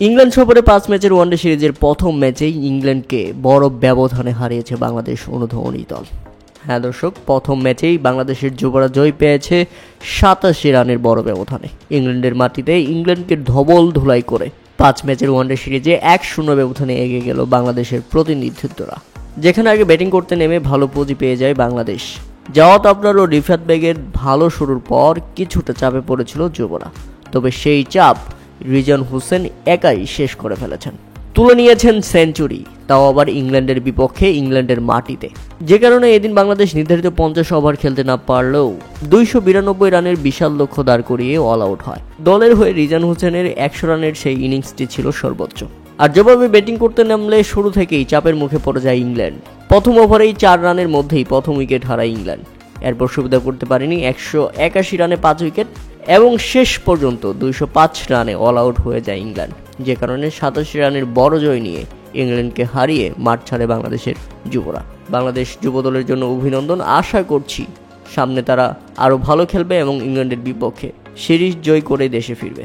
England সফরে 5 ম্যাচের one day সিরিজের প্রথম ম্যাচেই ইংল্যান্ডকে বড় ব্যবধানে হারিয়েছে বাংলাদেশ অনুধমনী দল। হ্যাঁ দর্শক, প্রথম ম্যাচেই বাংলাদেশের যুবরা জয় পেয়েছে 87 রানের বড় ব্যবধানে। ইংল্যান্ডের মাটিতে ইংল্যান্ডকে ধবল ধুলাই করে 5 ম্যাচের ওয়ানডে সিরিজে 1-0 ব্যবধানে এগিয়ে গেল বাংলাদেশের প্রতিনিধিত্বরা। যেখানে আগে ব্যাটিং করতে নেমে ভালো পুঁজি পেয়ে যায় বাংলাদেশ। জাওয়াত আবরার ও রিফাত বেগের ভালো শুরুর পর কিছুটা চাপে পড়েছিল যুবরা, তবে সেই চাপ রিজন হোসেন একাই শেষ করে ফেলেছেন। তুলে নিয়েছেন সেঞ্চুরি, তাও আবার ইংল্যান্ডের বিপক্ষে, ইংল্যান্ডের মাটিতে। যে কারণে এদিন বাংলাদেশ নির্ধারিত 50 ওভার খেলতে না পারলেও 292 রানের বিশাল লক্ষ্য দাঁড় করিয়ে অল আউট হয়। দলের হয়ে রিজন হোসেনের 100 রানের সেই ইনিংসটি ছিল সর্বোচ্চ। আর যেভাবে ব্যাটিং করতে নামলে শুরু থেকেই চাপের মুখে পড়ে যায় ইংল্যান্ড। প্রথম ওভারেই 4 রানের মধ্যেই প্রথম উইকেট হারায় ইংল্যান্ড। এরপর সুবিধা করতে পারেনি 181 রানে 5 উইকেট এবং শেষ পর্যন্ত 205 রানে অল আউট হয়ে যায় ইংল্যান্ড। যে কারণে 87 রানের বড় জয় নিয়ে ইংল্যান্ডকে হারিয়ে মাঠ ছাড়ে বাংলাদেশের যুবরা। বাংলাদেশ যুব দলের জন্য অভিনন্দন। আশা করছি সামনে তারা আরও ভালো খেলবে এবং ইংল্যান্ডের বিপক্ষে সিরিজ জয় করে দেশে ফিরবে।